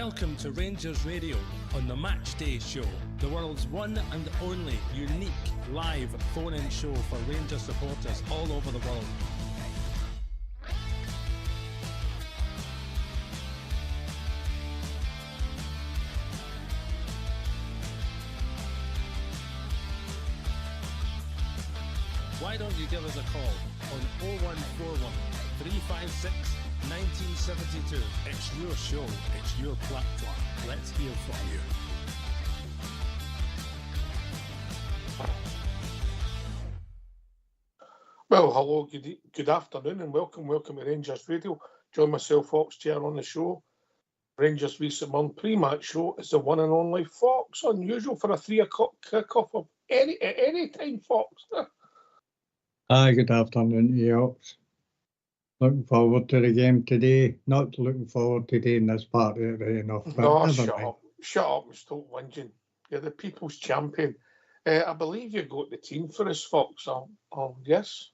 Welcome to Rangers Radio on the Matchday show, the world's one and only unique live phone-in show for Rangers supporters all over the world. Why don't you give us a call on 0141 356 1972. It's your show, it's your platform. Let's hear from you. Well, hello, good afternoon and welcome to Rangers Radio. Join myself, Fox Chair, on the show. Rangers Recent Month pre-match show is the one and only Fox. Unusual for a 3 o'clock kick-off of any time, Fox. Hi, good afternoon to you. Looking forward to the game today. Not looking forward to doing this part of it right enough. No, shut up and stop whinging. You're the people's champion. I believe you got the team for us, Fox. Yes?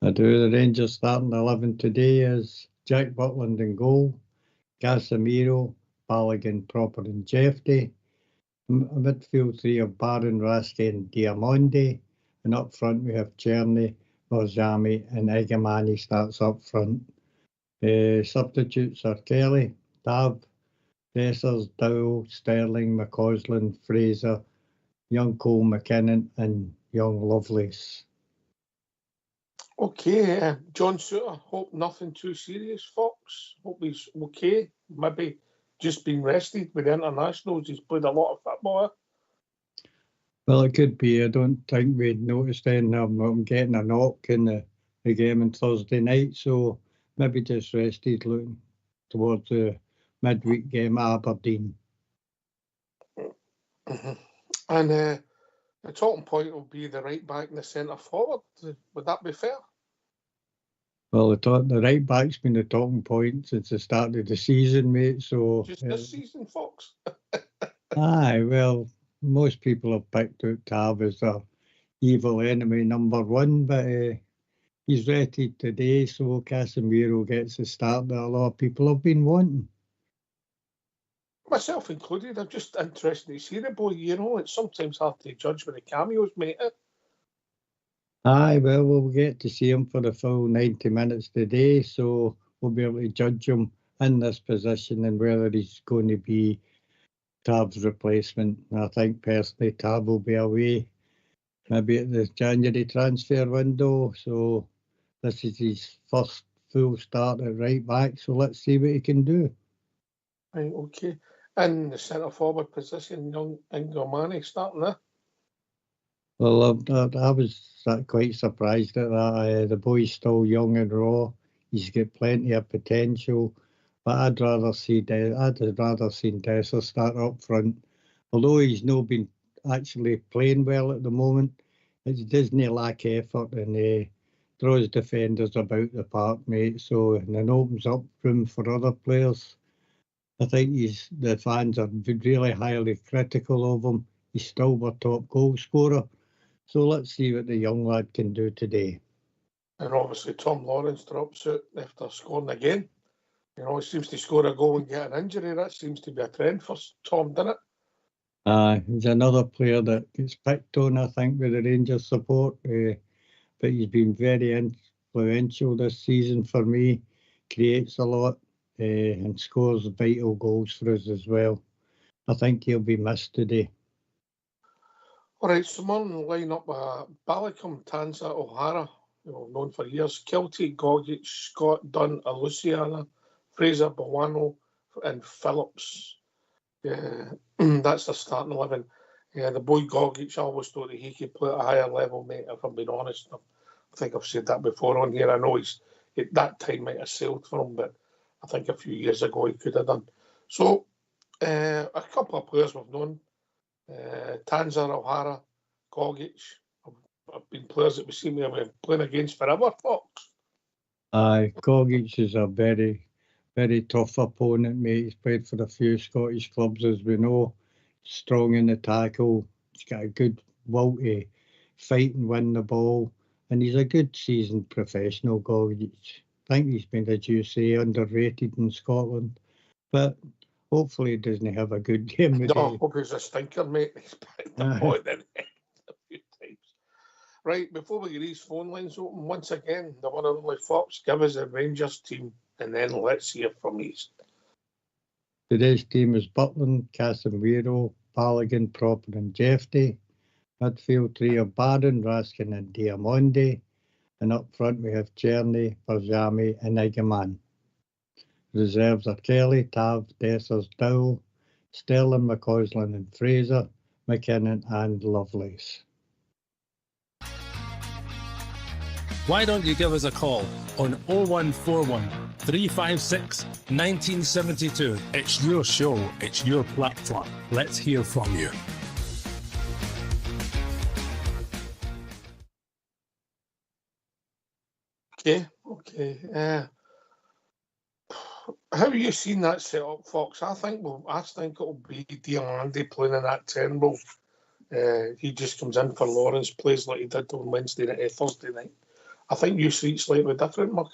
I do. The Rangers starting 11 today is Jack Butland in goal, Casemiro, Balogun, Proper and Jeffrey. A midfield three of Barron, Rasky and Diamondi. And up front we have Czerny, Borzami and Egamani starts up front. Substitutes are Kelly, Tav, Dessers, Dowell, Sterling, McCausland, Fraser, young Cole McKinnon and young Lovelace. Okay, John Suter, hope nothing too serious, Fox. Hope he's okay. Maybe just been rested with the internationals. He's played a lot of football. Well, it could be. I don't think we'd noticed anything of him getting a knock in the game on Thursday night, so maybe just rested looking towards the midweek game at Aberdeen. And the talking point will be the right back and the centre forward. Would that be fair? Well, the right back's been the talking point since the start of the season, mate. So just this season, Fox. Aye, well, most people have picked out Tav as their evil enemy number one, but he's rested today, so Casemiro gets the start that a lot of people have been wanting. Myself included. I'm just interested to see the boy. You know, it's sometimes hard to judge with the cameos, mate. Aye, well, we'll get to see him for the full 90 minutes today, so we'll be able to judge him in this position and whether he's going to be Tav's replacement. I think personally Tav will be away maybe at the January transfer window, so this is his first full start at right back, so let's see what he can do. Right, okay. In the centre forward position, young Ingomani starting there. Well, I was quite surprised at that. The boy's still young and raw. He's got plenty of potential. But I'd rather seen Dessers start up front. Although he's not been actually playing well at the moment, it doesn't lack effort and draws defenders about the park, mate. So and then opens up room for other players. I think the fans are really highly critical of him. He's still our top goal scorer. So let's see what the young lad can do today. And obviously Tom Lawrence drops out after scoring again. You know, he seems to score a goal and get an injury. That seems to be a trend for Tom, doesn't it? He's another player that gets picked on, I think, with the Rangers support. But he's been very influential this season for me. Creates a lot and scores vital goals for us as well. I think he'll be missed today. All right, so on the line-up, Balogun, Tanza, O'Hara, known for years, Kelty, Gogic, Scott, Dunn, Luciana, Fraser, Bowano and Phillips. That's the starting 11. The boy Gogic, I always thought that he could play at a higher level, mate, if I'm being honest. I think I've said that before on here. I know at that time might have sailed for him, but I think a few years ago he could have done. So, a couple of players we've known. Tanza, O'Hara, Gogic have been players that we seem to have been playing against forever, Fox. Gogic is a very, very tough opponent, mate. He's played for a few Scottish clubs, as we know. Strong in the tackle. He's got a good will to fight and win the ball. And he's a good seasoned professional, Gogic. I think he's been, as you say, underrated in Scotland. But hopefully he doesn't have a good game No, today. hope he's a stinker, mate. He's put the ball in the net a few times. Right, before we get these phone lines open, once again, the one and only Fox, give us a Rangers team, and then let's hear from East. Today's team is Butland, Casemiro, Balogun, Proper and Jeffrey. Midfield three of Barron, Raskin and Diamondi. And up front we have Czerny, Barjami and Igaman. Reserves are Kelly, Tav, Dessers, Dowell, Sterling, McCausland and Fraser, McKinnon and Lovelace. Why don't you give us a call on 0141 356 1972? It's your show, it's your platform. Let's hear from you. Okay. How have you seen that set up, Fox? I think it'll be Diamandi playing in that 10 role. He just comes in for Lawrence, plays like he did on Thursday night. I think you see it slightly different, Mark.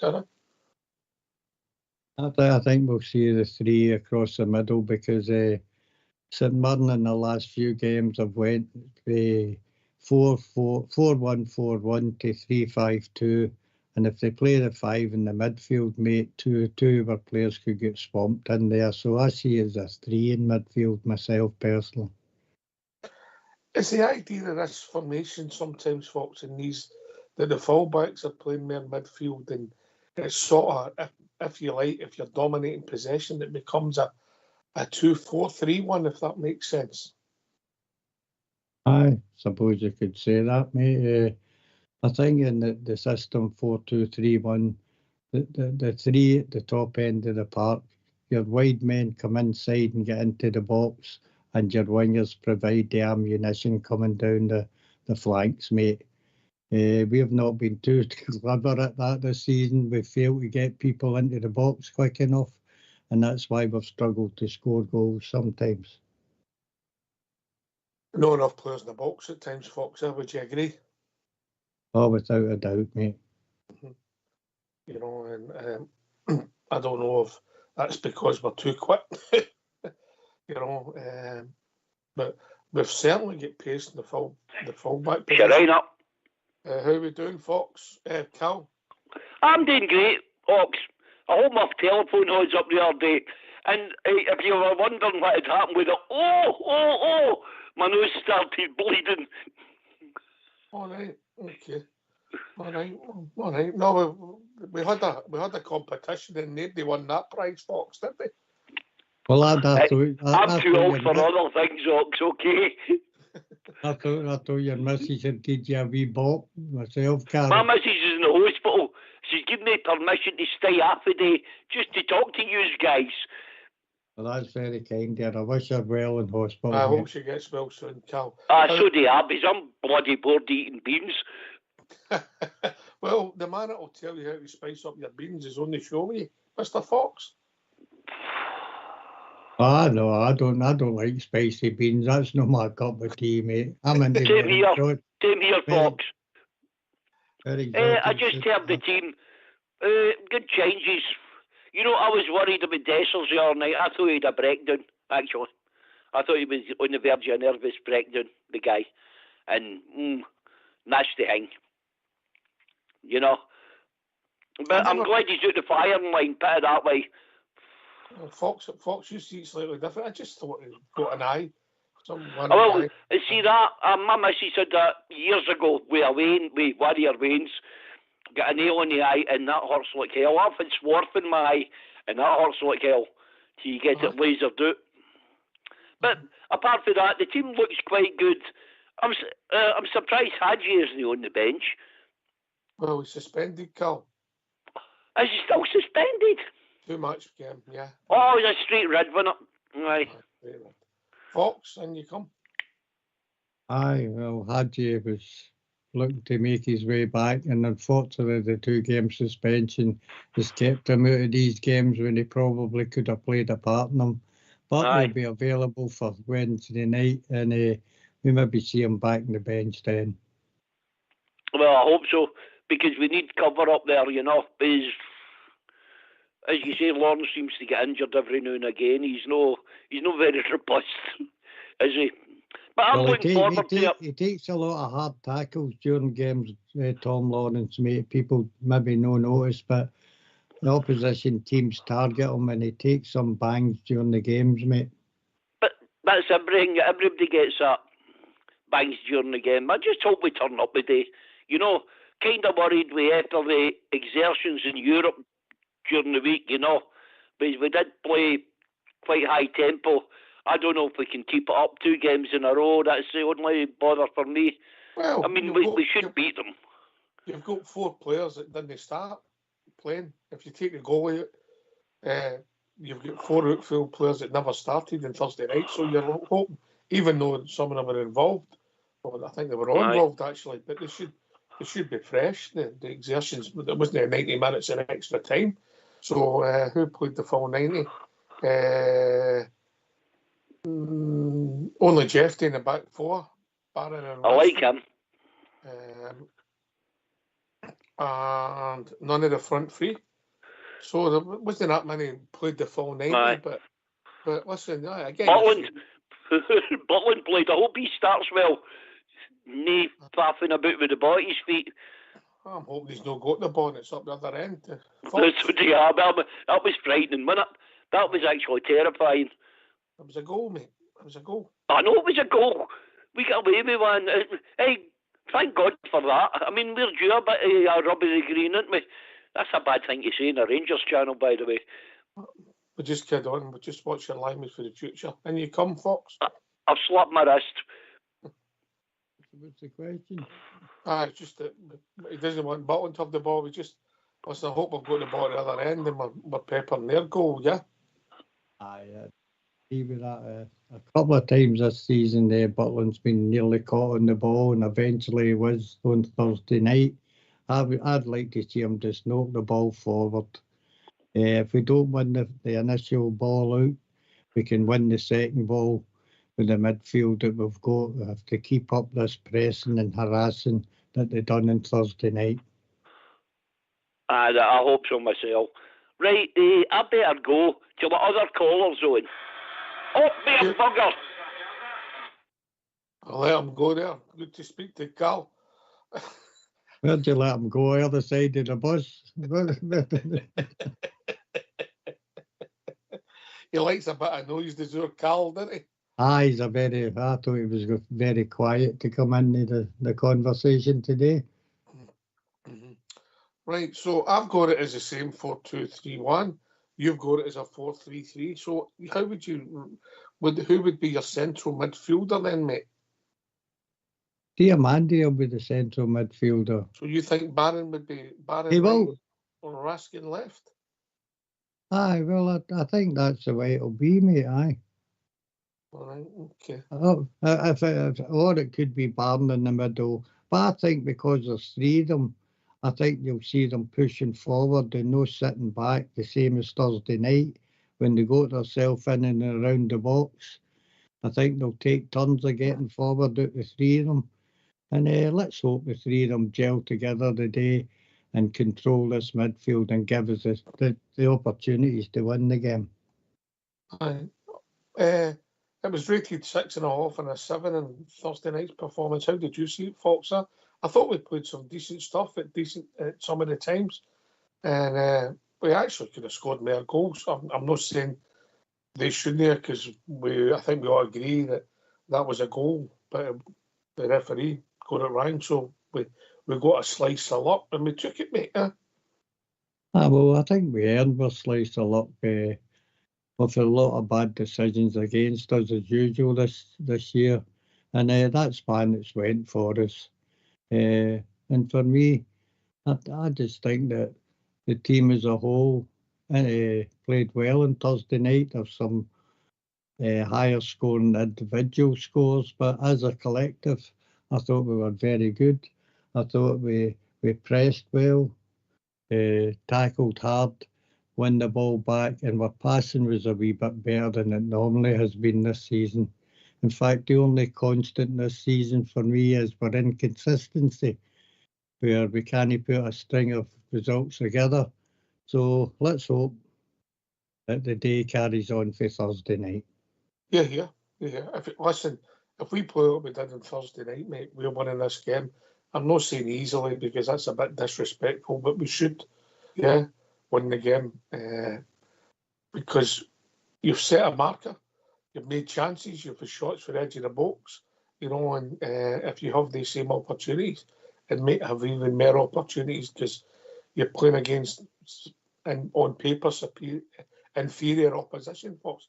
I think we'll see the three across the middle because St Mirren in the last few games have went 4-1-4-1 to 3-5-2. And if they play the five in the midfield, mate, two of our players could get swamped in there. So I see it as a three in midfield myself, personally. It's the idea of this formation sometimes, Fox, in these, that the fullbacks are playing more midfield, and it's sort of, if you like, if you're dominating possession, it becomes a 2-4-3-1, if that makes sense. I suppose you could say that, mate. I think in the system 4-2-3-1, the three at the top end of the park, your wide men come inside and get into the box, and your wingers provide the ammunition coming down the flanks, mate. We have not been too clever at that this season. We failed to get people into the box quick enough, and that's why we've struggled to score goals sometimes. Not enough players in the box at times, Fox. Would you agree? Oh, without a doubt, mate. You know, and I don't know if that's because we're too quick, you know, but we've certainly got pace in the fullback position. Shut up. How are we doing, Fox? Cal? I'm doing great, Fox. I hope my telephone holds up the other day. And if you were wondering what had happened with it, my nose started bleeding. All right, okay. All right. No, we had a competition and nobody won that prize, Fox, did they? Well, I'm too old for other things, Fox, okay? I thought your missus had did you a wee bop myself, Karen. My missus is in the hospital. She's given me permission to stay half a day just to talk to you guys. Well, that's very kind, dear. I wish her well in hospital. I hope she gets well soon, Cal. So do I, because I'm bloody bored eating beans. Well, the man that will tell you how to spice up your beans is on the show with you, Mr. Fox. No, I don't like spicy beans. That's not my cup of tea, mate. I'm into Same here, Fox. I just heard the team. Good changes. You know, I was worried about Dessers the other night. I thought he had a breakdown, actually. I thought he was on the verge of a nervous breakdown, the guy. And nasty thing. You know. But I'm glad he's out the firing line, put it that way. Fox, you see it slightly different. I just thought he got an eye. See that? My missus said that years ago with Warrior Veins. Got a nail in the eye and that hurts like hell. I've had swarf in my eye and that hurts like hell till you get it lasered out. But apart from that, the team looks quite good. I'm surprised Hadji isn't on the bench. Well, he's suspended, Cal. Is he still suspended? Too much game, yeah. Oh, he's a straight red one. Aye. Fox, in you come. Aye, well, Hadji was looking to make his way back, and unfortunately the 2-game suspension has kept him out of these games when he probably could have played a part in them. But he'll be available for Wednesday night, and we maybe see him back in the bench then. Well, I hope so, because we need cover up there, you know. Because as you say, Lawrence seems to get injured every now and again. He's no very robust, is he? But I'm looking forward to it. He takes a lot of hard tackles during games, Tom Lawrence, mate. People maybe no notice, but the opposition teams target him and he takes some bangs during the games, mate. But that's everything. Everybody gets that bangs during the game. I just hope we turn up today. You know, kind of worried after the exertions in Europe during the week, you know. But we did play quite high tempo. I don't know if we can keep it up 2 games in a row. That's the only bother for me. Well, I mean, we should beat them. You've got 4 players that didn't start playing. If you take the goalie out, you've got 4 outfield players that never started on Thursday night. So you're hoping, even though some of them were involved, well, I think they were all involved actually, but they should be fresh. The exertions, there wasn't 90 minutes in extra time. So who played the full 90? Only Jeffy in the back 4. Barron and I like him. And none of the front 3. So there wasn't that many played the full 90. But listen, again, Butland played. I hope he starts well. No faffing about with the ball at his feet. I'm hoping he's not got the ball and it's up the other end. That was frightening, wasn't it? That was actually terrifying. It was a goal, mate. It was a goal. I know it was a goal. We got away with one. Hey, thank God for that. I mean, we're due a bit of rubbery green, aren't we? That's a bad thing to say in a Rangers channel, by the way. We just kid on. We just watch your language for the future. And you come, Fox. I've slapped my wrist. What's the question? It's just that he doesn't want Butland to have the ball. I hope we've got the ball at the other end and we're peppering their goal, yeah? I agree with that. A couple of times this season, Butland's been nearly caught on the ball and eventually he was on Thursday night. I'd like to see him just knock the ball forward. If we don't win the initial ball out, we can win the second ball with the midfield that we've got. We have to keep up this pressing and harassing that they done on Thursday night. I hope so myself. Right, I better go to the other callers on. Oh, there, bugger! I'll let him go there. Good to speak to Carl. Where'd you let him go? Other side of the bus? He likes a bit of noise, does your Carl, doesn't he? I thought he was very quiet to come into the conversation today. Mm-hmm. Right, so I've got it as the same 4-2-3-1. You've got it as a 4-3-3. So how who would be your central midfielder then, mate? Diamandi will be the central midfielder. So you think Barron would be He will. On Raskin left? Aye, well, I think that's the way it'll be, mate, aye. All right, okay. Or it could be Barron in the middle. But I think because there's 3 of them, I think you'll see them pushing forward and no sitting back, the same as Thursday night when they got themselves in and around the box. I think they'll take turns of getting forward out the 3 of them. And let's hope the 3 of them gel together today and control this midfield and give us the opportunities to win the game. Aye. It was rated 6.5 and a 7 in Thursday night's performance. How did you see it, Foxer? I thought we played some decent stuff at some of the times, and we actually could have scored more goals. I'm not saying they shouldn't have, because I think we all agree that was a goal, but the referee got it wrong, so we got a slice of luck and we took it, mate. Well, I think we earned our slice of luck with a lot of bad decisions against us as usual this year, and that's when it's went for us. And for me, I just think that the team as a whole played well on Thursday night. There's some higher scoring individual scores, but as a collective, I thought we were very good. I thought we pressed well, tackled hard, won the ball back, and our passing was a wee bit better than it normally has been this season. In fact, the only constant this season for me is our inconsistency, where we can't put a string of results together. So let's hope that the day carries on for Thursday night. Yeah. If we play what we did on Thursday night, mate, we're winning this game. I'm not saying easily because that's a bit disrespectful, but we should, win the game because you've set a marker, you've made chances, you've had shots for the edge of the box, and if you have these same opportunities, it might have even more opportunities because you're playing against, and on paper, inferior opposition, folks,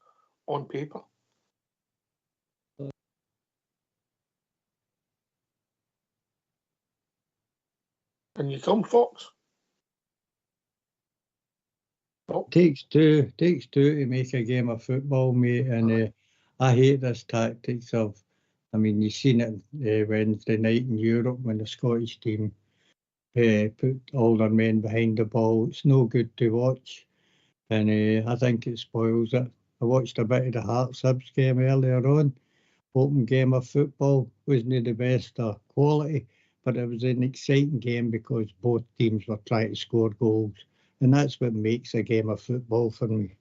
on paper. And you come, Fox? No. Takes two to make a game of football, mate, and I hate this tactics of, you've seen it Wednesday night in Europe when the Scottish team put all their men behind the ball. It's no good to watch, and I think it spoils it. I watched a bit of the Hearts Hibs game earlier on. Open game of football, wasn't the best quality, but it was an exciting game because both teams were trying to score goals, and that's what makes a game of football for me.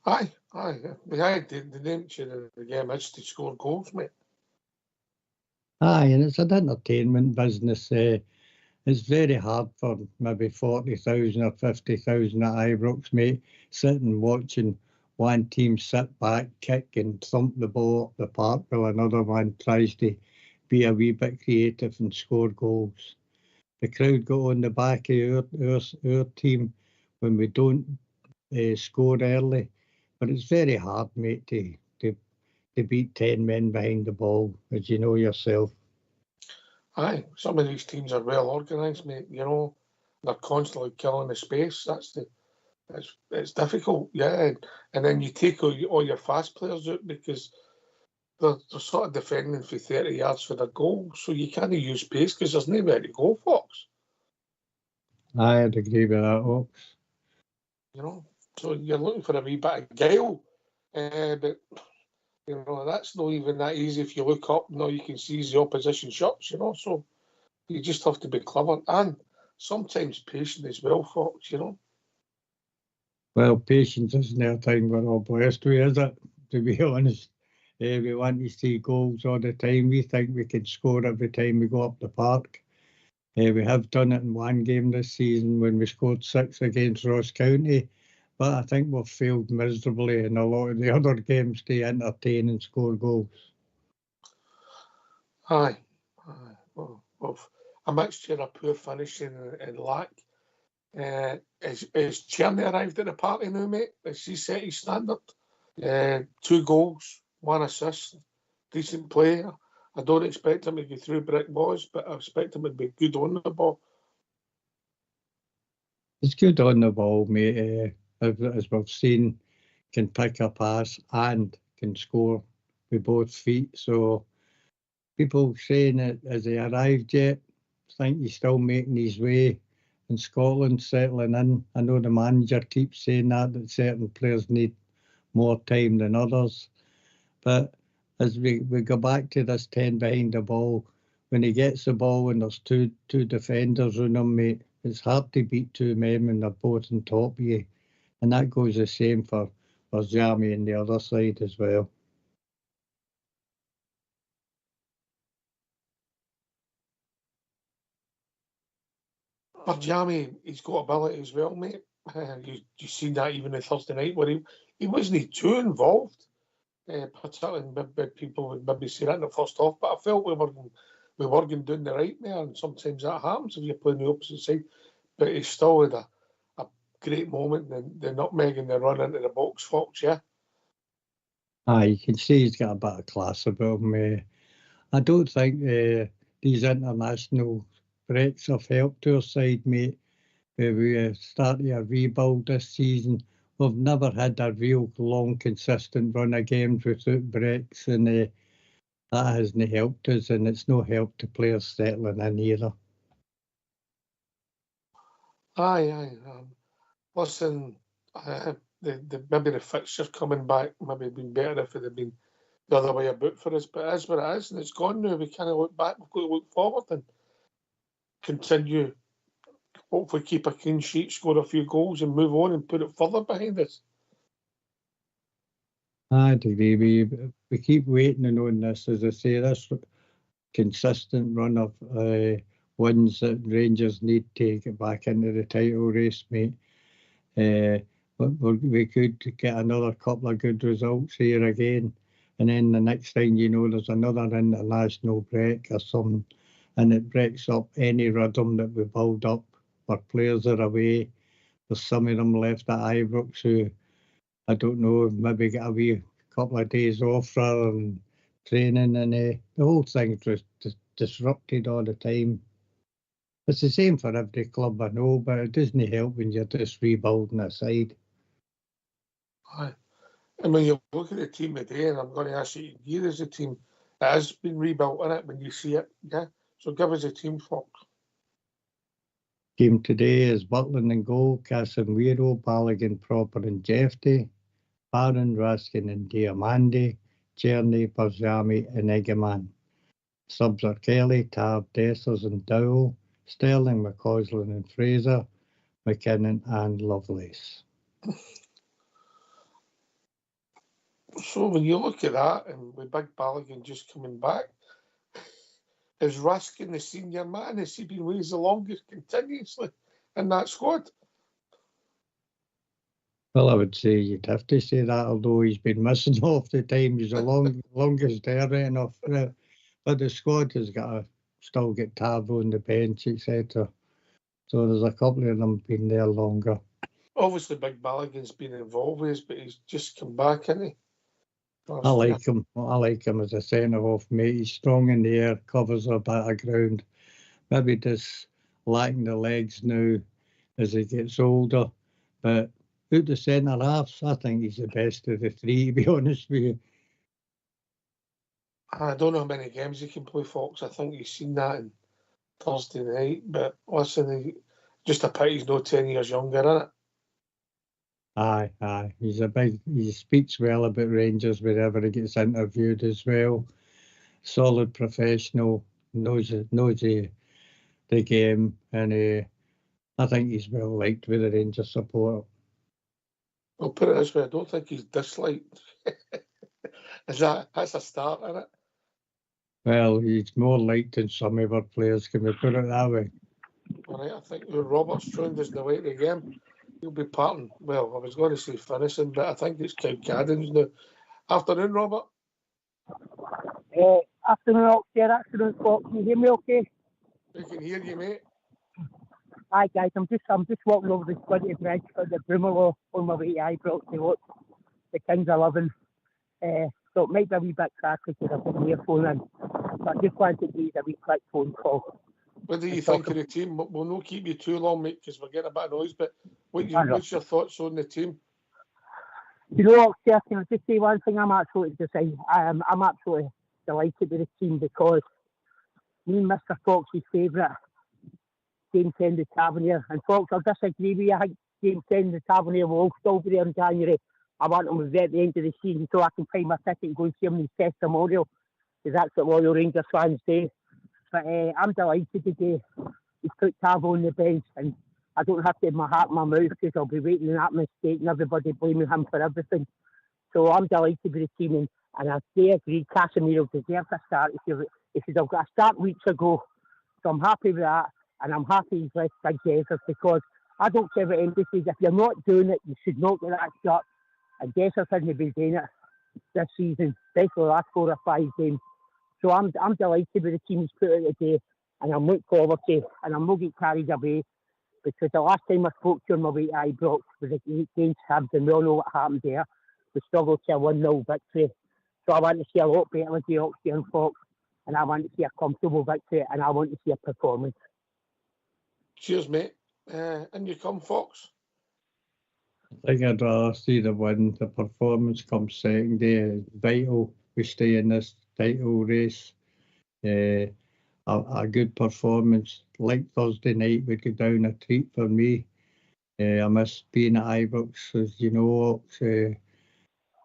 Aye. The nature of the game is to score goals, mate. Aye, and it's an entertainment business. It's very hard for maybe 40,000 or 50,000 at Ibrox, mate, sitting watching one team sit back, kick and thump the ball up the park while another one tries to be a wee bit creative and score goals. The crowd got on the back of our team when we don't score early, but it's very hard, mate, to beat 10 men behind the ball, as you know yourself. Aye, some of these teams are well organised, mate. They're constantly killing the space. It's difficult, yeah. And then you take all your fast players out because they're sort of defending for 30 yards for the goal, so you can't use pace because there's nowhere to go, Fox. I'd agree with that, Ox. So you're looking for a wee bit of guile, but that's not even that easy. If you look up, you can see the opposition shots, so you just have to be clever and sometimes patient as well, Fox, Well, patience isn't a thing we're all blessed with, is it? To be honest, we want to see goals all the time. We think we can score every time we go up the park. We have done it in one game this season when we scored 6 against Ross County, but I think we've failed miserably in a lot of the other games to entertain and score goals. Aye. Well, a mixture of poor finishing and lack. Is Tierney arrived at the party now, mate? Has he set his standard? 2 goals, 1 assist, decent player. I don't expect him to go through brick walls, but I expect him to be good on the ball. He's good on the ball, mate. As we've seen, can pick a pass and can score with both feet. So people saying that has he arrived yet? I think he's still making his way in Scotland, settling in. I know the manager keeps saying that certain players need more time than others. But as we go back to this 10 behind the ball, when he gets the ball and there's two defenders on him, mate, it's hard to beat 2 men when they're both on top of you. And that goes the same for Jamie on the other side as well. But Jamie, he's got ability as well, mate. You seen that even on Thursday night where he wasn't too involved. Particularly when people would maybe say that in the first half, but I felt we were going down the right there, and sometimes that happens if you're playing the opposite side. But he still had a great moment, the nutmeg and the run into the box, Fox, yeah. Aye, you can see he's got a bit of class about him. I don't think these international breaks have helped our side, mate. We started a rebuild this season. We've never had a real long, consistent run of games without breaks, and that hasn't helped us, and it's no help to players settling in either. Aye. Listen, maybe the fixtures coming back maybe been better if it had been the other way about for us, but it is what it is, and it's gone now. We can't look back, we've got to look forward and continue hopefully keep a clean sheet, score a few goals and move on and put it further behind us. I'd agree. We keep waiting on this, as I say, this consistent run of wins that Rangers need to get back into the title race, mate. We could get another couple of good results here again, and then the next thing you know, there's another international break or something, and it breaks up any rhythm that we build up. Our players are away. There's some of them left at Ibrox who, I don't know, maybe get a wee couple of days off rather than training, and the whole thing's just disrupted all the time. It's the same for every club, I know, but it doesn't help when you're just rebuilding a side. Aye. And when you look at the team today, and I'm going to ask you, here is a team that has been rebuilt in it when you see it, yeah? So give us a team, Fox. Team today is Butland in goal, Casemiro, Balogun, Proper and Jefty, Barron, Raskin and Diamandi, Czerny, Barzami and Egeman. Subs are Kelly, Tab, Dessers and Dowell, Sterling, McCausland and Fraser, McKinnon and Lovelace. So when you look at that, and with Big Balogun just coming back, is Raskin the senior man? Has he been with us the longest continuously in that squad? Well, I would say you'd have to say that, although he's been missing off the time. He's the longest there enough. But the squad has got to still get Tavo on the bench, etc. So there's a couple of them been there longer. Obviously, Big Balogun's been involved with us, but he's just come back, hasn't he? I like him as a centre-half, mate. He's strong in the air, covers a bit of ground. Maybe just lacking the legs now as he gets older. But out the centre-halves, I think he's the best of the three, to be honest with you. I don't know how many games he can play, Fox. I think you've seen that on Thursday night. But listen, just a pity he's not 10 years younger, isn't it? Aye. He speaks well about Rangers wherever he gets interviewed as well. Solid professional, knows the game, and I think he's well liked with the Rangers support. I'll put it this way, I don't think he's disliked. That's a start, isn't it? Well, he's more liked than some of our players, can we put it that way? All right, I think Robert's joined us in the way of the game. He'll be parting. Well, I was going to say finishing, but I think it's Cowcaddens now. Afternoon, Robert. Afternoon, Oxford. Afternoon, Fox. Can you hear me okay? We can hear you, mate. Hi, guys. I'm just walking over the Squiddy Bridge for the Broomerlaw on my way to Ibrox to watch the Kings 11. So it might be a wee bit crackly because I've got my earphone in. But I just wanted to give you a wee quick phone call. What do you think of the team? We'll not keep you too long, mate, because we're getting a bit of noise. But what's your thoughts on the team? You know, Oxford, can I just say one thing? I'm absolutely delighted with the team because me and Mr. Fox's favourite, Game 10 the Tavernier. And Fox, I'll disagree with you. I think Game 10 the Tavernier will still be there in January. I want him at the end of the season so I can pay my ticket and go and see him in his testimonial, because that's what loyal Rangers fans do. But I'm delighted today. He's put Tavo on the bench, and I don't have to have my heart in my mouth because I'll be waiting in that mistake and everybody blaming him for everything. So I'm delighted with the team, and I do agree Casemiro deserves a start. If he'd have got a start weeks ago, so I'm happy with that, and I'm happy he's left Big Dessers, because I don't care what anybody says. If you're not doing it, you should not get that shot. And Dessers hasn't been doing it this season, especially the last 4 or 5 games. So I'm delighted with the team he's put out today, and I'm looking forward to it, and I'm not getting carried away, because the last time I spoke to him on my way to Ibrox was against Hibs, and we all know what happened there. We struggled to a 1-0 victory. So I want to see a lot better with the Oxford and Fox, and I want to see a comfortable victory, and I want to see a performance. Cheers, mate. And you come, Fox? I think I'd rather see the win. The performance comes second. It's vital we stay in this title race. A good performance like Thursday night would go down a treat for me. I miss being at Ibrox, as you know,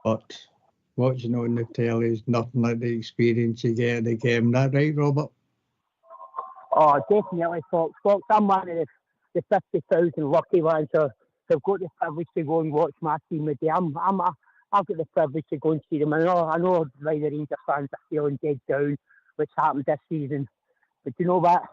but watching on the telly is nothing like the experience you get at the game. That right, Robert? Oh, definitely, Fox. I'm one of the 50,000 lucky ones have got the privilege to go and watch my team with them. I've got the privilege to go and see them. I know why the Rangers fans are feeling dead down, which happened this season. But you know what?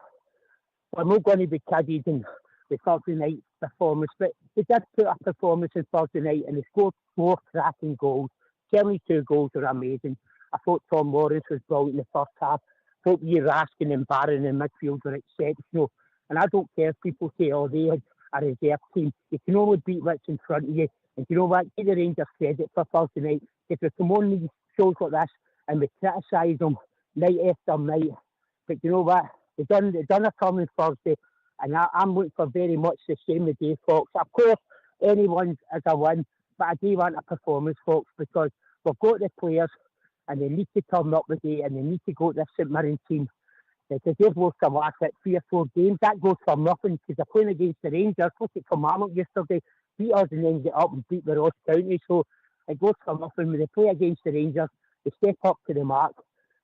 We're not going to be kidded in the Thursday night performance. But they did put a performance in Thursday night and they scored 4 cracking goals. Certainly 2 goals were amazing. I thought Tom Lawrence was brilliant in the first half. I thought Raskin and Barron in midfield were exceptional. And I don't care if people say, oh, they had a reserve team. You can only beat what's in front of you. And you know what? Give the Rangers credit for Thursday night. If we come on these shows like this and we criticise them night after night, but you know what? They've done a turn on Thursday, and I'm looking for very much the same today, folks. Of course, anyone's is a win, but I do want a performance, folks, because we've got the players, and they need to turn up today, and they need to go to the St Mirren team. Because they've lost the last 3 or 4 games. That goes for nothing, because they're playing against the Rangers. Look at Kilmarnock yesterday, beat us and then get up and beat the Ross County. So it goes for nothing. When they play against the Rangers, they step up to the mark.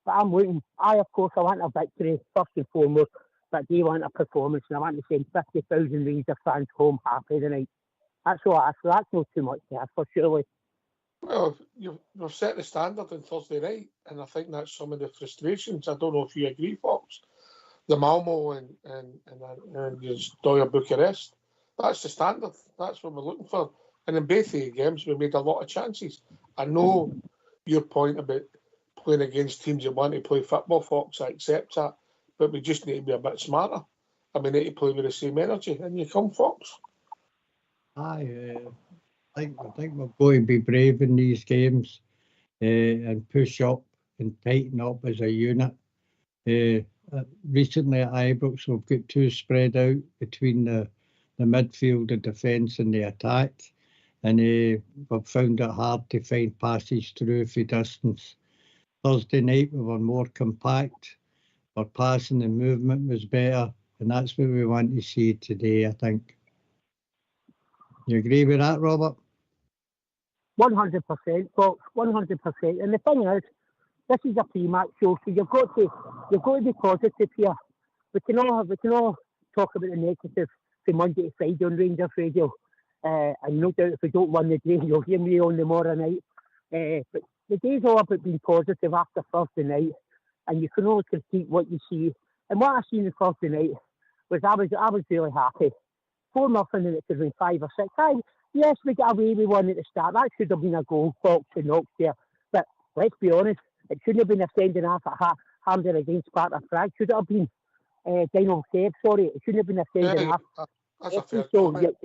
But I'm looking, of course, I want a victory first and foremost, but they want a performance, and I want to send 50,000 Rangers fans home happy tonight. That's all I ask. So that's not too much to ask for, surely. Well, you've set the standard on Thursday night, and I think that's some of the frustrations. I don't know if you agree, folks. The Malmo and Doyle Bucharest, that's the standard. That's what we're looking for. And in both the games, we made a lot of chances. I know your point about playing against teams that want to play football, folks. I accept that. But we just need to be a bit smarter. And we need to play with the same energy. And you come, folks. I think we're going to be brave in these games and push up and tighten up as a unit. Recently at Ibrox, we've got 2 spread out between the midfield, the defence and the attack. And we've found it hard to find passes through for distance. Thursday night we were more compact. Our passing and movement was better. And that's what we want to see today, I think. You agree with that, Robert? 100%, folks, 100%. And the thing is, this is a pre-match show, so you've got to be positive here. We can all talk about the negative from Monday to Friday on Rangers Radio. And no doubt if we don't win the day, you'll hear me on tomorrow night. But the day's all about being positive after Thursday night, and you can only critique what you see. And what I seen on Thursday night was I was really happy. 4-0 and it could have been 5 or 6. Yes, we got away with one at the start. That should have been a goal, folks, and Knox there. But let's be honest, it shouldn't have been a sending off at Hampden against Sparta Prague. Should it have been Dino Save, sorry. It shouldn't have been a sending off. That's a fair comment.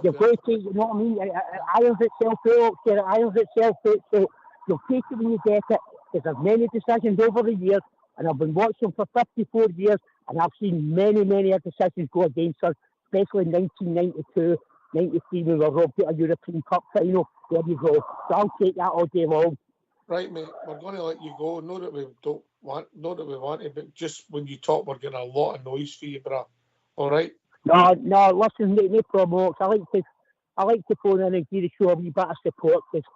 You've got to take, you know what I mean? It irons itself out, it irons itself out. So you'll take it when you get it. Because there's many decisions over the years, and I've been watching for 54 years, and I've seen many decisions go against us, especially in 1992, 93, when we were robbed at a European Cup final. There you go. So I'll take that all day long. Right, mate. We're going to let you go. Not that we want it, but just when you talk, we're getting a lot of noise for you, brah. All right? No, listen, no problem. I like to phone in and give the show a wee bit of support, because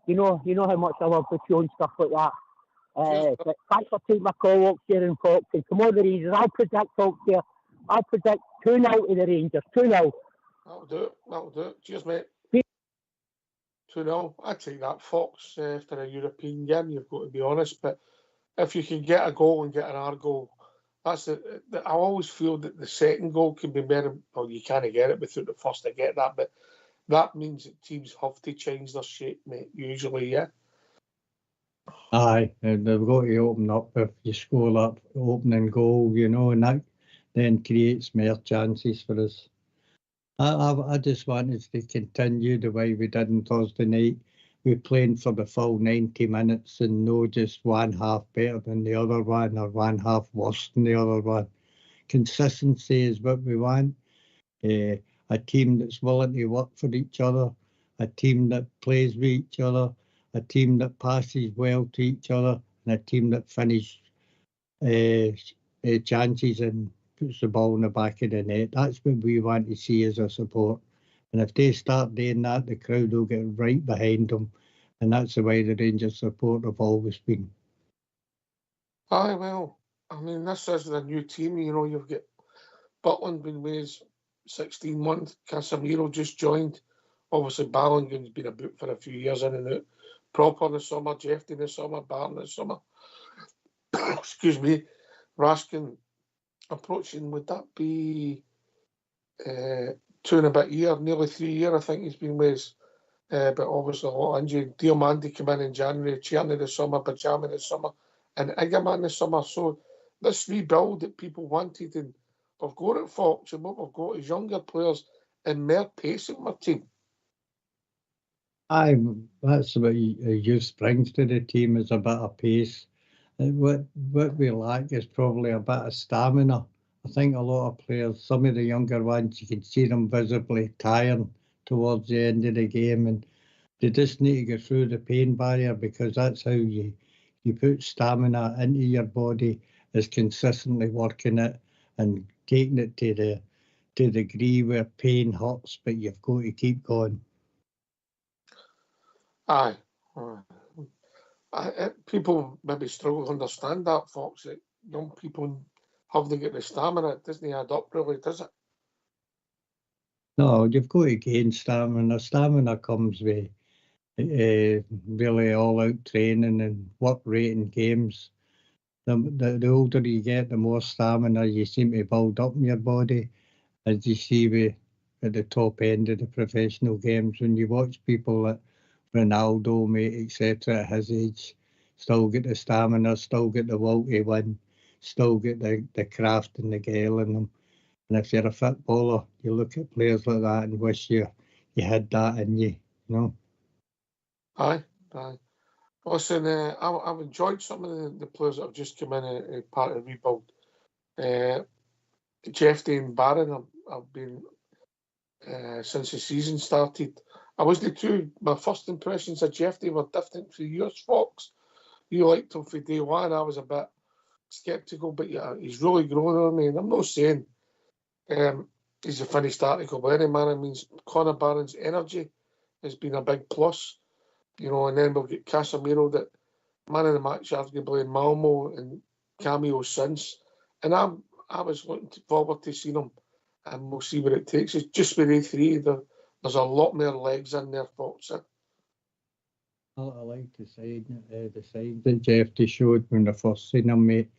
you know how much I love the show and stuff like that. But thanks for taking my call, Oaks here and Fox. And come on, the Rangers. I'll predict, Oaks here. I'll predict 2-0 to the Rangers. 2-0. That'll do it. Cheers, mate. 2-0. I take that, Fox, after a European game. You've got to be honest. But if you can get a goal and get an hour goal, I always feel that the second goal can be better. Well, you can't get it without the first. I get that, but that means that teams have to change their shape, mate. Usually, yeah. Aye, and they've got to open up if you score that opening goal, and that then creates more chances for us. I just wanted to continue the way we did on Thursday night. We played for the full 90 minutes and no just one half better than the other one or one half worse than the other one. Consistency is what we want. A team that's willing to work for each other, a team that plays with each other, a team that passes well to each other, and a team that finishes chances and puts the ball in the back of the net. That's what we want to see as a support. And if they start doing that, the crowd will get right behind them. And that's the way the Rangers support have always been. Aye, well, I mean, this is a new team. You've got Butland been with us 16 month. Casemiro just joined. Obviously, Ballingham's been about for a few years in and out. Proper in the summer, Jeffy in the summer, Barton in the summer. Excuse me. Raskin approaching, would that be 2 and a bit year, nearly 3 years, I think he's been with us. But obviously a lot of injury. Diomande came in January, Tierney this summer, Bajama this summer, and Igaman this summer. So this rebuild that people wanted, and we've got at Fox, and what we've got is younger players and more pace in my team. Aye, that's what youth brings to the team, is a bit of pace. What we lack is probably a bit of stamina. I think a lot of players, some of the younger ones, you can see them visibly tiring towards the end of the game, and they just need to get through the pain barrier, because that's how you put stamina into your body, is consistently working it and taking it to the degree where pain hurts, but you've got to keep going. Aye. People maybe struggle to understand that, Fox, that young people have to get the stamina. It doesn't add up really, does it? No, you've got to gain stamina. Stamina comes with really all-out training and work rate in games. The older you get, the more stamina you seem to build up in your body, as you see at the top end of the professional games. When you watch people like Ronaldo, mate, etc., at his age, still get the stamina, still get the will to win, still get the craft and the guile in them. And if you're a fit bowler, you look at players like that and wish you had that in you, you know. Aye. Listen, I've enjoyed some of the players that have just come in as part of the rebuild. Jeffy and Barron have been since the season started. My first impressions of Jeffy were different for yours, Fox. You liked him for day one. I was a bit sceptical, but yeah, he's really grown on me. And I'm not saying he's a finished article by any man. I mean, Connor Barron's energy has been a big plus, you know, and then we'll get Casemiro, that man of the match arguably in Malmo, and cameo since. And I was looking forward to seeing him, and we'll see where it takes us. Just with A3, there's a lot more legs in there, Fox. I like the side that Jeffy showed when I first seen him, mate.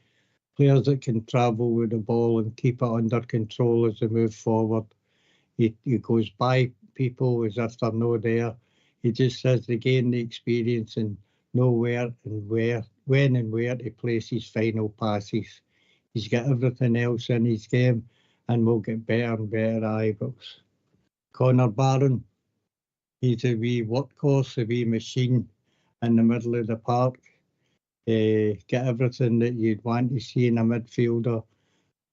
Players that can travel with the ball and keep it under control as they move forward. He goes by people as if they're not there. He just has to gain the experience and know when and where to place his final passes. He's got everything else in his game, and will get better and better. But Connor Barron, he's a wee workhorse, a wee machine in the middle of the park. Get everything that you'd want to see in a midfielder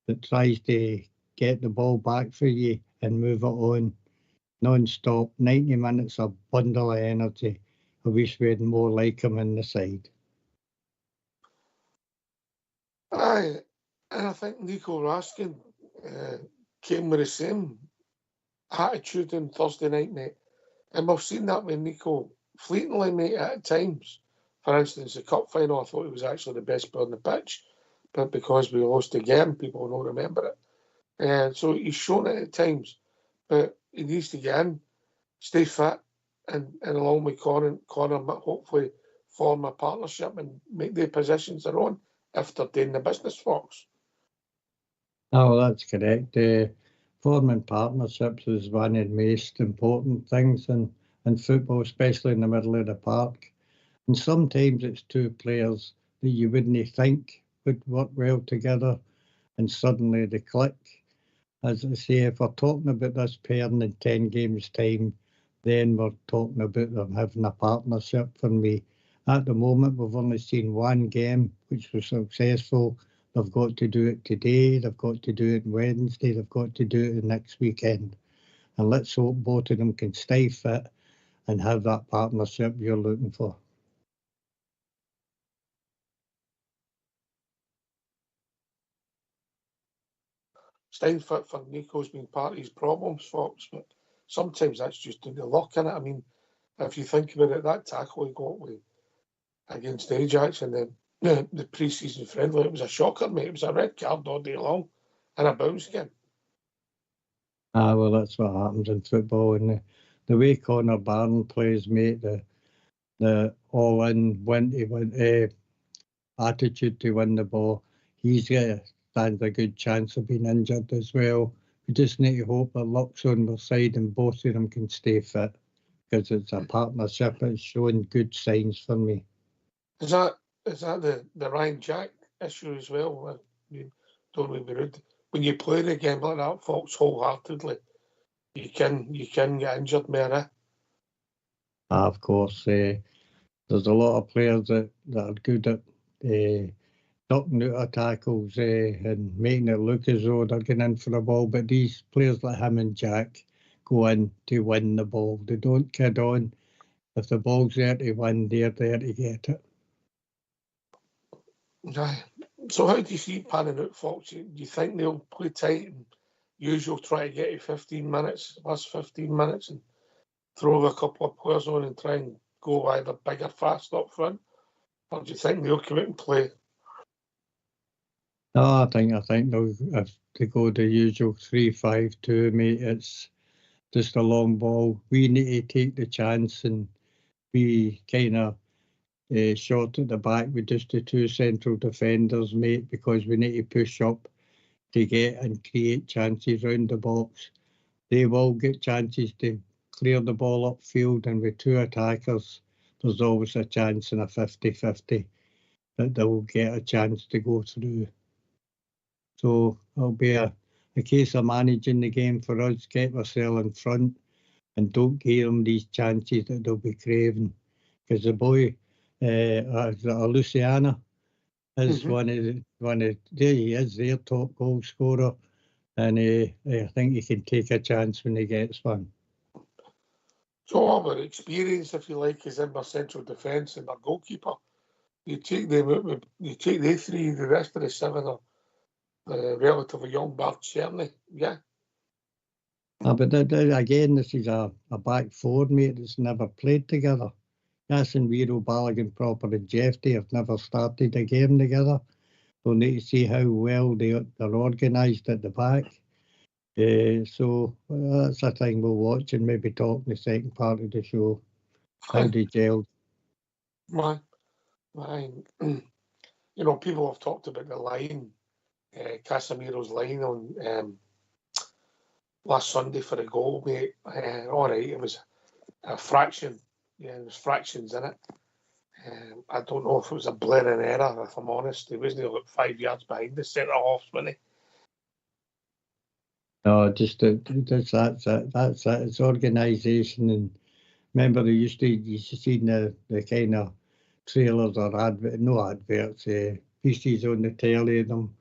that tries to get the ball back for you and move it on non-stop. 90 minutes, a bundle of energy. I wish we had more like him in the side. Aye, and I think Nico Raskin came with the same attitude on Thursday night, mate. And we've seen that with Nico fleetingly, mate, at times. For instance, the cup final, I thought he was actually the best player on the pitch, but because we lost again, people don't remember it. And so he's shown it at times, but he needs to get in, stay fit, and along with Connor, hopefully form a partnership and make their positions their own if they're doing the business, Fox. Oh, that's correct. Forming partnerships is one of the most important things in football, especially in the middle of the park. And sometimes it's two players that you wouldn't think would work well together, and suddenly they click. As I say, if we're talking about this pairing in 10 games' time, then we're talking about them having a partnership. For me, at the moment, we've only seen one game which was successful. They've got to do it today, they've got to do it Wednesday, they've got to do it next weekend. And let's hope both of them can stay fit and have that partnership you're looking for. Staying fit for Nico's been part of his problems, Fox, but sometimes that's just doing the luck in it. I mean, if you think about it, that tackle he got against Ajax and the pre-season friendly, it was a shocker, mate. It was a red card all day long and a bounce game. Well, that's what happens in football. And the way Connor Barron plays, mate, the all-in attitude to win the ball, stands a good chance of being injured as well. We just need to hope that luck's on their side and both of them can stay fit, because it's a partnership. It's showing good signs for me. Is that the Ryan Jack issue as well? You don't want to be rude. When you play the game like that, folks, wholeheartedly, you can get injured, man. Of course, there's a lot of players that are good at ducking out of tackles and making it look as though they're getting in for the ball. But these players like him and Jack go in to win the ball. They don't kid on. If the ball's there to win, they're there to get it. Aye. So how do you see it panning out, folks? Do you think they'll play tight and usual try to get to 15 minutes, last 15 minutes, and throw a couple of players on and try and go either big or fast up front? Or do you think they'll come out and play? No, I think they'll have to go the usual 3-5-2, mate. It's just a long ball. We need to take the chance and be kind of short at the back with just the two central defenders, mate, because we need to push up to get and create chances round the box. They will get chances to clear the ball upfield, and with two attackers, there's always a chance in a 50-50 that they will get a chance to go through. So it'll be a case of managing the game for us, get ourselves in front and don't give them these chances that they'll be craving. Because the boy, Luciana, is one of there he is, their top goal scorer, and I think he can take a chance when he gets one. So all our experience, if you like, is in our central defence and our goalkeeper. You take them out, you take the three, the rest of the seven are relatively young, bar Cherny, yeah. But again, this is a back four, mate, that's never played together. Casemiro, Balogun, Proper and Jeffrey have never started a game together. We'll need to see how well they're organised at the back. So that's a thing we'll watch and maybe talk in the second part of the show. How they gelled. Man, you know, people have talked about the line, Casemiro's line on last Sunday for the goal, mate. All right, it was a fraction. Yeah, there was fractions in it. I don't know if it was a blaring error, if I'm honest. He wasn't like 5 yards behind the centre half, wasn't he? No, just that's it. It's organisation. And remember, you used to see the kind of trailers or adverts, pieces on the telly of them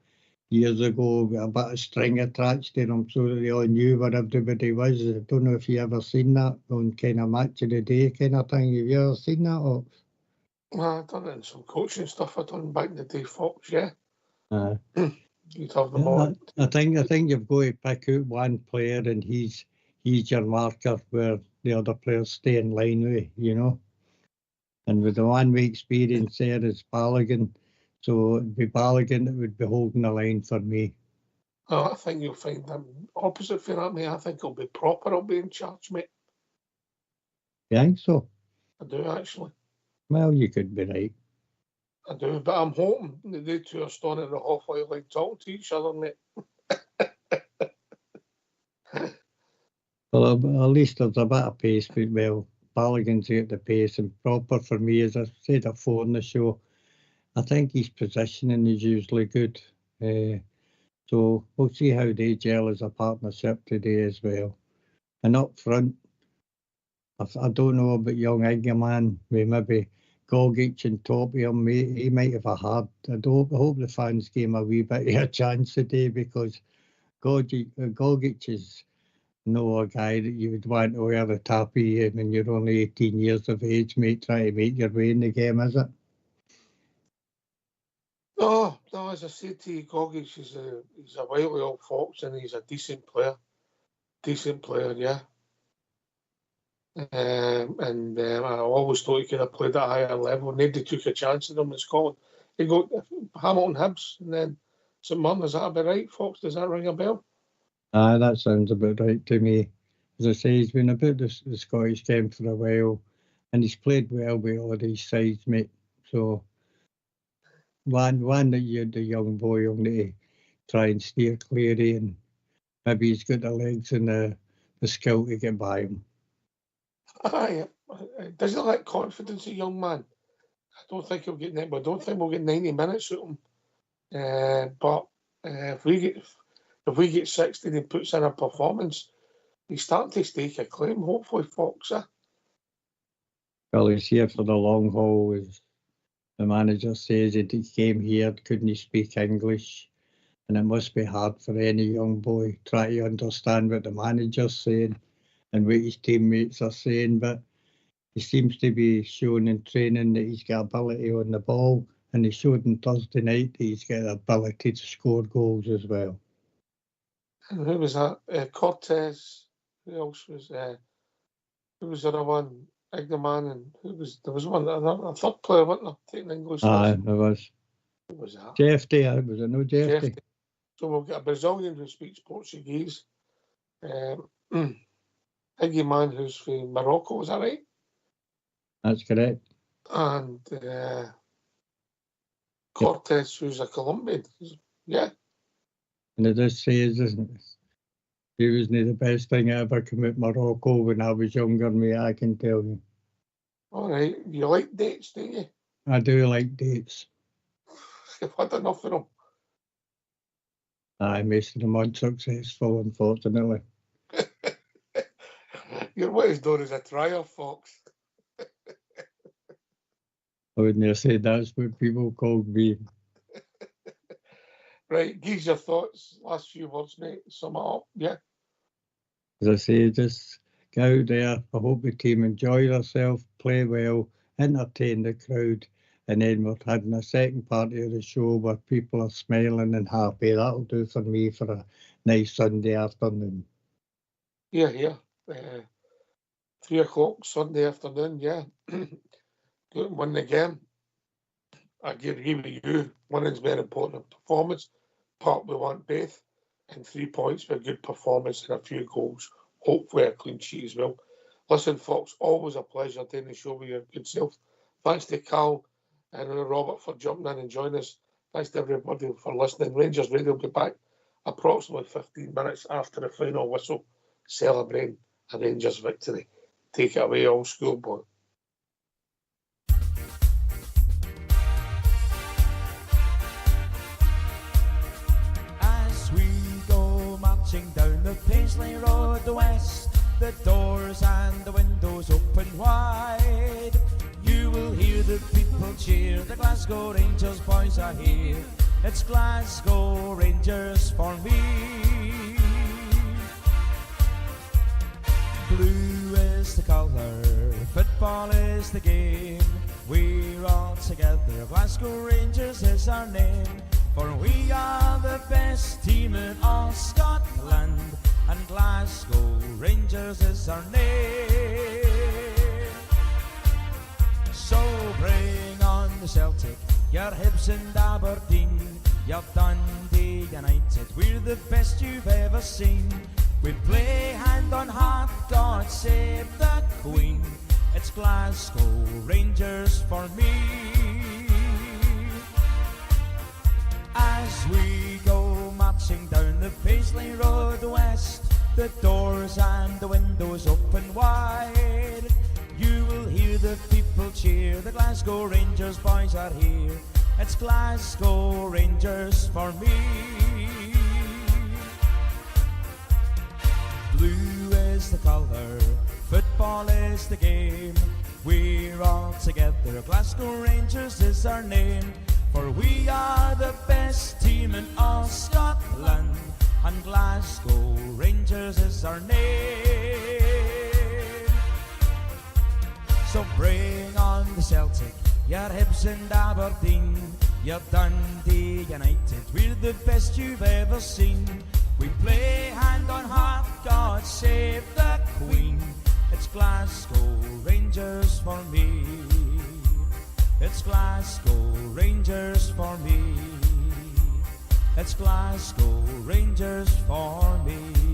years ago, with a bit of string attached to them so that they all knew where everybody was. I don't know if you ever seen that on kind of match of the day kind of thing. Have you ever seen that? Or? Well, I've done it in some coaching stuff I've done back in the day, Fox, yeah. You'd have them all. I think you've got to pick out one player and he's your marker where the other players stay in line with, you know. And with the one we experience there is Balogun. So it'd be Balogun that would be holding the line for me. Oh, I think you'll find them opposite for that, mate. I think it'll be Proper, it'll be in charge, mate. You think so? I do, actually. Well, you could be right. I do, but I'm hoping that they two are standing at the halfway line talking to each other, mate. Well, at least there's a bit of pace, but well, Balogun's at the pace, and Proper for me, as I said before in the show, I think his positioning is usually good. So we'll see how they gel as a partnership today as well. And up front, I don't know about young Ingerman, with maybe Gogic and top of him. He might have a hard. I hope the fans gave him a wee bit of a chance today, because Gogic is no a guy that you would want to wear the top of you when you're only 18 years of age, mate, trying to make your way in the game, is it? No, as I said to you, Gogic he's a wily old fox and he's a decent player. Yeah. I always thought he could have played at a higher level. Nobody took a chance on him in Scotland. He got Hamilton Hibs and then St Mirren. Is that about right, Fox? Does that ring a bell? That sounds about right to me. As I say, he's been about the Scottish game for a while, and he's played well with all these sides, mate. So one that you're the young boy only to try and steer clear of, and maybe he's got the legs and the skill to get by him. Aye, doesn't lack confidence, a young man. I don't think he'll get 90, but I don't think we'll get 90 minutes at him. But if we get 60 and he puts in a performance, he's starting to stake a claim, hopefully, Fox. Well, he's here for the long haul, as the manager says. He came here, couldn't speak English, and it must be hard for any young boy trying to understand what the manager's saying and what his teammates are saying. But he seems to be showing in training that he's got ability on the ball, and he showed on Thursday night that he's got the ability to score goals as well. And who was that? Cortez. Who else was who was the other one? Ignaman, and there was one, a third player, wasn't there? Taking English. There was. Who was that? Jeffy, was it no Jeffy? Jeffy. So we'll get a Brazilian who speaks Portuguese. Ignaman, who's from Morocco, is that right? That's correct. And Cortez, who's a Colombian. Yeah. And it does say, isn't it? He wasn't the best thing I ever come out Morocco when I was younger, mate, I can tell you. All right. You like dates, do you? I do like dates. You've had enough of them. Aye, most of them unsuccessful, unfortunately. You're what is known as a trier, Fox. I wouldn't have said that's what people called me. Right, give your thoughts. Last few words, mate. Sum it up, yeah. As I say, just go out there. I hope the team enjoy themselves, play well, entertain the crowd, and then we're having a second part of the show where people are smiling and happy. That'll do for me for a nice Sunday afternoon. Yeah. 3 o'clock Sunday afternoon, yeah. Go and win the game. I agree with you. Winning's very important performance. But we want both. And 3 points for a good performance and a few goals. Hopefully a clean sheet as well. Listen, Fox, always a pleasure doing the show with your good self. Thanks to Cal and Robert for jumping in and joining us. Thanks to everybody for listening. Rangers Radio will be back approximately 15 minutes after the final whistle, celebrating a Rangers victory. Take it away, old school boy. Down the Paisley Road, the west, the doors and the windows open wide. You will hear the people cheer, the Glasgow Rangers boys are here. It's Glasgow Rangers for me. Blue is the colour, football is the game. We're all together, Glasgow Rangers is our name. For we are the best team in all Scotland, and Glasgow Rangers is our name. So bring on the Celtic, your Hibs and Aberdeen, your Dundee United, we're the best you've ever seen. We play hand on heart, God save the Queen. It's Glasgow Rangers for me. As we go marching down the Paisley Road west, the doors and the windows open wide. You will hear the people cheer, the Glasgow Rangers boys are here. It's Glasgow Rangers for me. Blue is the colour, football is the game. We're all together, Glasgow Rangers is our name. For we are the best team in all Scotland, and Glasgow Rangers is our name. So bring on the Celtic, your Hibs and Aberdeen, your Dundee United, we're the best you've ever seen. We play hand on heart, God save the Queen. It's Glasgow Rangers for me. It's Glasgow Rangers for me. It's Glasgow Rangers for me.